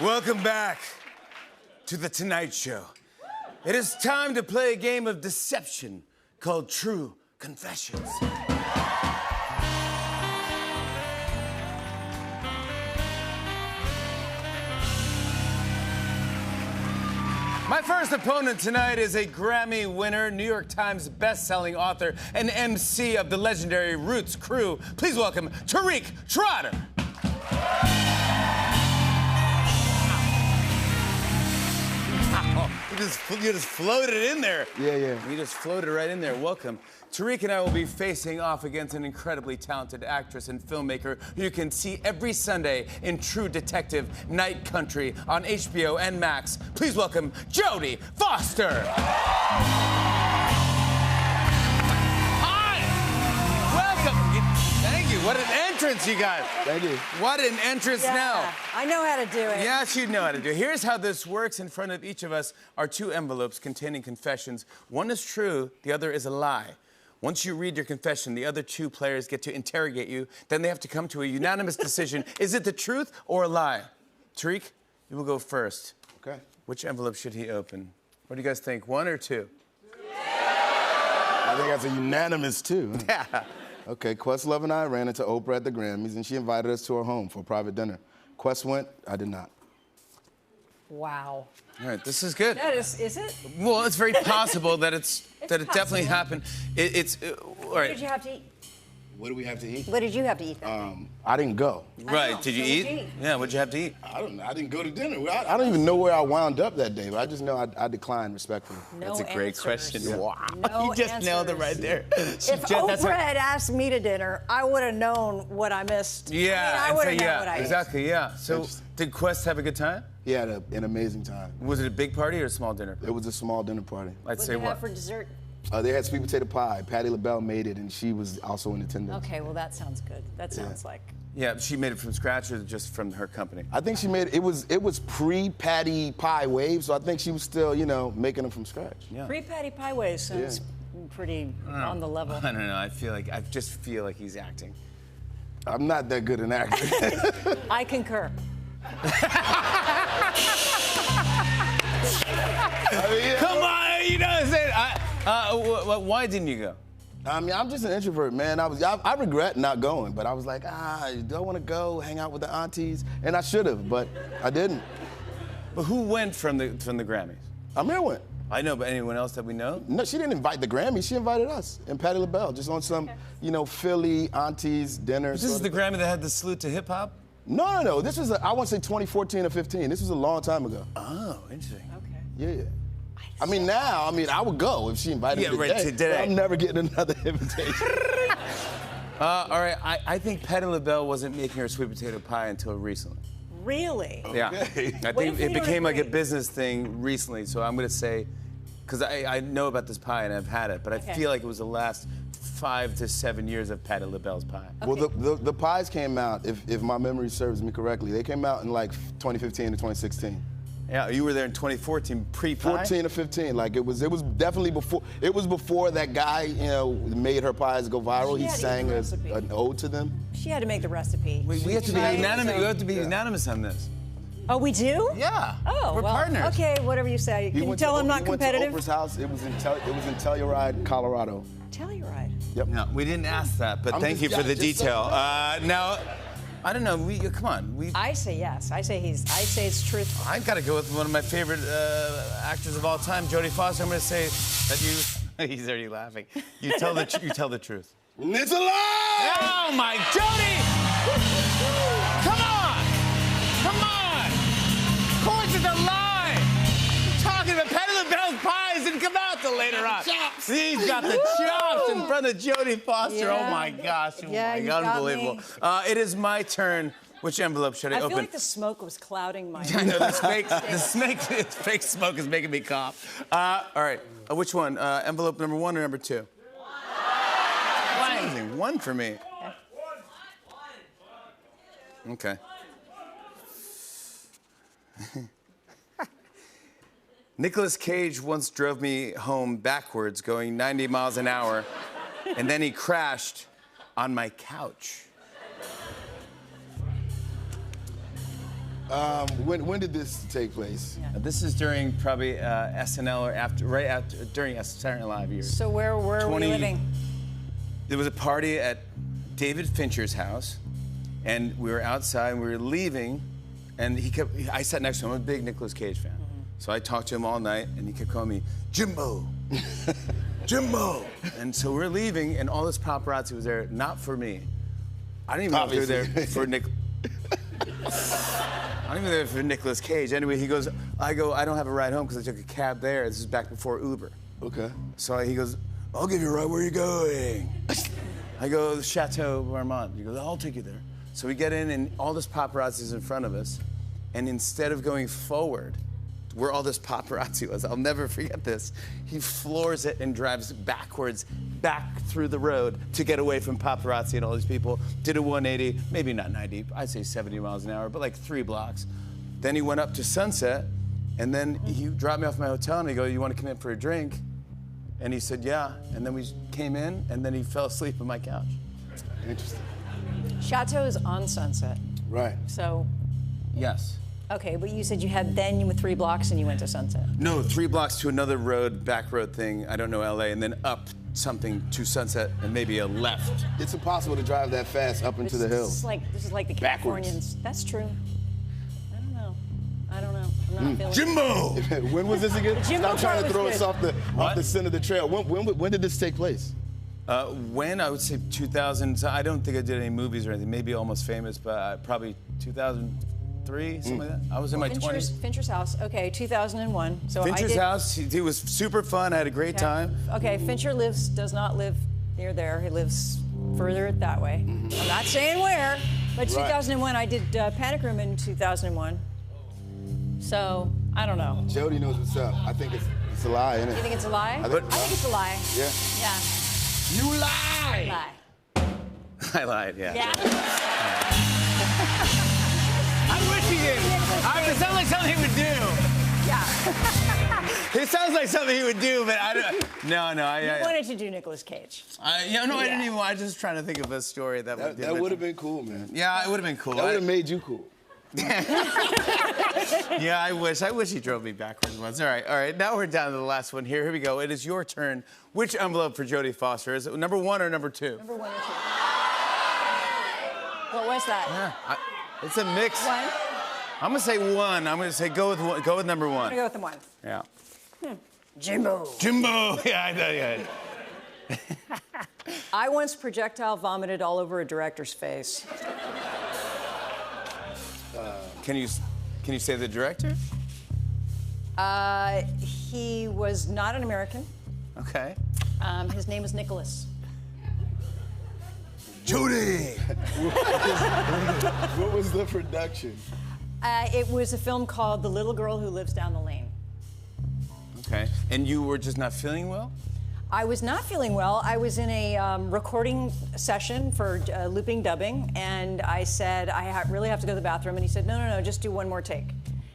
Welcome back to The Tonight Show. It is time to play a game of deception called True Confessions. My first opponent tonight is a Grammy winner, New York Times best-selling author, and MC of the legendary Roots crew. Please welcome Tariq Trotter. You just floated in there. Yeah. You just floated right in there. Welcome. Tariq and I will be facing off against an incredibly talented actress and filmmaker who you can see every Sunday in True Detective Night Country on HBO and Max. Please welcome Jodie Foster. Thank you. What an entrance you got. Thank you. What an entrance now. I know how to do it. Yes, you know how to do it. Here's how this works. In front of each of us are two envelopes containing confessions. One is true, the other is a lie. Once you read your confession, the other two players get to interrogate you. Then they have to come to a unanimous decision. Is it the truth or a lie? Tariq, you will go first. Okay. Which envelope should he open? What do you guys think, one or two? I think that's a unanimous two. Yeah. Okay, Questlove and I ran into Oprah at the Grammys, and she invited us to her home for a private dinner. Quest went, I did not. Wow. All right, this is good. That is it? Well, it's very possible that it definitely possible. happened. All What right. did you have to eat? What do we have to eat? What did you have to eat? I didn't go. Right. know. Did you So eat? what'd you eat? Yeah, what'd you have to eat? I don't know. I didn't go to dinner. I don't even know where I wound up that day, but I just know I declined respectfully. No That's a great answers. question. Yeah. Wow. No You just nailed it answers. right there. If Oprah had asked me to dinner, I would have known what I missed. Yeah, I would have so, known what I ate. exactly, yeah. So, Interesting. did Quest have a good time? He had an amazing time. Was it a big party or a small dinner? It was a small dinner party. I'd What say did you what? have for dessert? They had sweet potato pie. Patti LaBelle made it, and she was also in attendance. Okay, well that sounds good. That sounds like. Yeah, she made it from scratch or just from her company? I think she made it. It was pre-Patty Pie wave, so I think she was still, making them from scratch. Yeah. Pre-patty pie way sounds pretty on the level. I don't know. I just feel like he's acting. I'm not that good an actor. I concur. Come on, you know what I'm saying? Why didn't you go? I mean, I'm just an introvert, man. I regret not going, but I was like, do I want to go hang out with the aunties? And I should have, but I didn't. But who went from the Grammys? Amir went. I know, but anyone else that we know? No, she didn't invite the Grammys. She invited us and Patti LaBelle, just on some, Philly aunties dinner. This is the Grammy that had the salute to hip hop? No. This was, I want to say 2014 or 15. This was a long time ago. Oh, interesting. Okay. Yeah. I mean, now, I would go if she invited me right, today. but I'm never getting another invitation. All right, I think Patti LaBelle wasn't making her sweet potato pie until recently. Really? Yeah. Okay. I What think if we it don't became like a agree? business thing recently, so I'm going to say, because I know about this pie and I've had it, but I Okay. feel like it was the last 5 to 7 years of Patti LaBelle's pie. Well, the pies came out, if my memory serves me correctly, they came out in like 2015 to 2016. Yeah, you were there in 2014, pre-pie? 14 or 15, like it was definitely before. It was before that guy, made her pies go viral. She He had to sang eat the recipe. an ode to them. She had to make the recipe. We have to be Right? unanimous. So- You have to be unanimous on this. Oh, we do? Yeah. Oh, we're well, partners. Okay, whatever you say. Can you tell I'm not he went competitive? to Oprah's house. It was in Telluride, Colorado. Telluride. Yep. No, we didn't ask that, but I'm thank you just- for the just so detail. you know. Now, I don't know. Come on. I say yes. I say it's truthful. I've got to go with one of my favorite actors of all time, Jodie Foster. I'm going to say that you. He's already laughing. You tell the truth. It's a lie! Oh my, Jodie! Come on! Of course it's a lie. I'm talking about Patti LaBelle's pies didn't come out till later on. Chops. He's got the chops in front of Jodie Foster. Yeah. Oh my gosh! Yeah, you got unbelievable. me. It is my turn. Which envelope should I I open? feel like the smoke was clouding my. I know the fake smoke is making me cough. All right, which one? Envelope number 1 or number 2? One. One for me. Okay. Nicolas Cage once drove me home backwards, going 90 miles an hour, and then he crashed on my couch. When did this take place? This is during probably SNL or during Saturday Night Live years. So where were we living? There was a party at David Fincher's house, and we were outside, and we were leaving, and I sat next to him. I'm a big Nicolas Cage fan. So I talked to him all night, and he kept calling me, Jimbo, Jimbo. And so we're leaving, and all this paparazzi was there, not for me. I didn't even know if they were there for Nick. I don't even know for Nicolas Cage. Anyway, I go, I don't have a ride home because I took a cab there. This is back before Uber. Okay. So he goes, I'll give you a ride. Where are you going? I go, Chateau Marmont. He goes, I'll take you there. So we get in, and all this paparazzi is in front of us. And instead of going forward, where all this paparazzi was, I'll never forget this, he floors it and drives backwards, back through the road to get away from paparazzi and all these people. Did a 180, maybe not 90, I'd say 70 miles an hour, but like 3 blocks. Then he went up to Sunset, and then he dropped me off at my hotel, and he goes, you want to come in for a drink? And he said, yeah. And then we came in, and then he fell asleep on my couch. Interesting. Chateau is on Sunset. Right. So, Yes. okay, but you said you were 3 blocks and you went to Sunset. No, 3 blocks to another road, back road thing, I don't know, LA, and then up something to Sunset and maybe a left. It's impossible to drive that fast up into the hills. This is like the Backwards. Californians. That's true. I don't know. I'm not feeling Jimbo! When was this again? Jimbo Stop trying to part throw was us good. off the center of the trail. When did this take place? When? I would say 2000. I don't think I did any movies or anything. Maybe Almost Famous, but probably 2003, something like that. I was in my 20s. Fincher's house. Okay, 2001. So Fincher's house. It was super fun. I had a great time. Okay, Fincher does not live near there. He lives further that way. I'm not saying where, but 2001. I did Panic Room in 2001. So I don't know. Jody knows what's up. I think it's a lie, isn't it? You think it's a lie? I think it's a lie. Yeah. Yeah. You lie! Lie. I lied, yeah. Yeah. I wish he did. It sounds like something he would do. Yeah. It sounds like something he would do, but I don't. No. I wanted to do Nicolas Cage. I didn't even. I was just trying to think of a story that would have been cool, man. Yeah, it would have been cool. That would have made you cool. Yeah, I wish he drove me backwards once. All right. Now we're down to the last one here. Here we go. It is your turn. Which envelope for Jodie Foster? Is it number 1 or number 2? Number 1 or 2. What was that? Yeah, it's a mix. 1. I'm gonna say 1. I'm gonna say go with number 1. I'm gonna go with the 1. Yeah. Jimbo. Jimbo. Yeah, I know. Yeah. I once projectile vomited all over a director's face. Can you say the director? He was not an American. Okay. His name was Nicholas. Jodie. What was the production? It was a film called The Little Girl Who Lives Down the Lane. Okay. And you were just not feeling well? I was not feeling well. I was in a recording session for looping dubbing, and I said, I really have to go to the bathroom. And he said, no, just do one more take.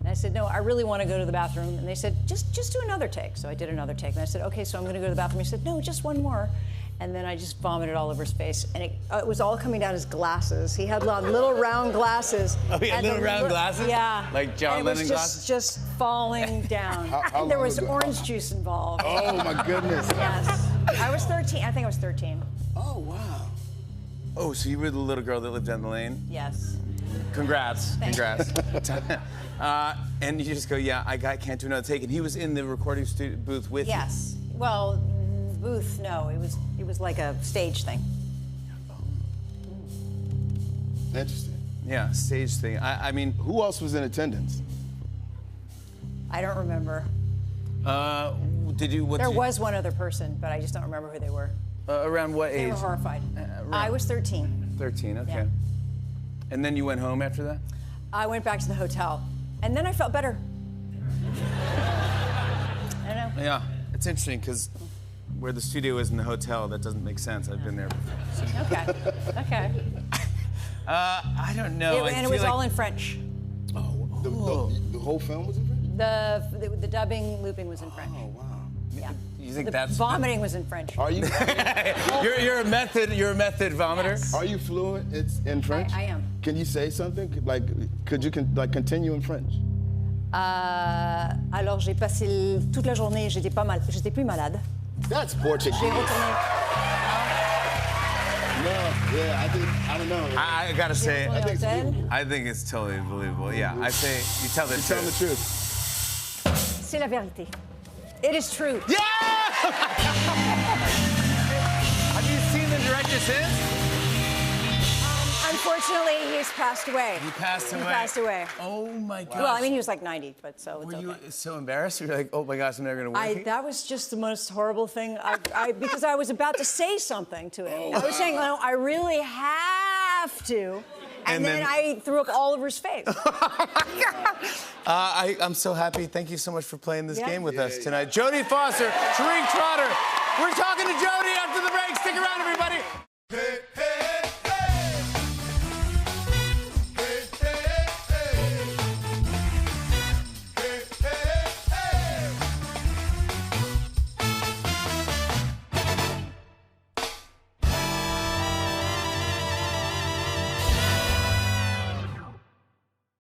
And I said, no, I really want to go to the bathroom. And they said, just do another take. So I did another take. And I said, okay, so I'm going to go to the bathroom. He said, no, just one more. And then I just vomited all over his face. And it was all coming down his glasses. He had little round glasses. Oh, he had little round glasses? Yeah. Like John Lennon glasses? Just falling down. How And there long was ago? orange juice involved. Oh, my goodness. Yes. I was 13. I think I was 13. Oh, wow. Oh, so you were the little girl that lived down the lane? Yes. Congrats. And you just go, yeah, I can't do another take. And he was in the recording booth with you? Yes. Well, booth, no. It was like a stage thing. Interesting. Yeah, stage thing. I mean, Who else was in attendance? I don't remember. did you? There was one other person, but I just don't remember who they were. Around what They age? were horrified. around- I was 13. 13. Okay. Yeah. And then you went home after that? I went back to the hotel, and then I felt better. I don't know. Yeah. It's interesting because where the studio is in the hotel, that doesn't make sense. I've been there before. Okay. I don't know. And it was all in French. The whole film was in French? The dubbing, looping was in French. Oh, wow. Yeah. You think The that's vomiting was in French. Are you you're a method vomiter? Yes. are you fluent? It's in French? I am. Can you say something? Like, could you continue in French? Alors j'ai passé toute la journée, j'étais plus malade. That's Portuguese. J'ai retourné. No, yeah, I don't know. I gotta say, J'ai retourné à l'hôtel. I think it's totally believable. Yeah, I say you tell the Tell truth. the truth. C'est la vérité. It is true. Yeah! Have you seen the director since? Unfortunately, he's passed away. He passed away. He passed away. Oh my gosh. Well, I mean, he was like 90, but so it's Were okay. you so embarrassed? You're like, oh my gosh, I'm never gonna work again? That was just the most horrible thing. Because I was about to say something to him. I was saying, no, I really have to. And then I threw up all over his face. I'm so happy. Thank you so much for playing this game with us tonight. Jodie Foster, Tariq Trotter. We're talking to Jodie after the break. Stick around, everybody.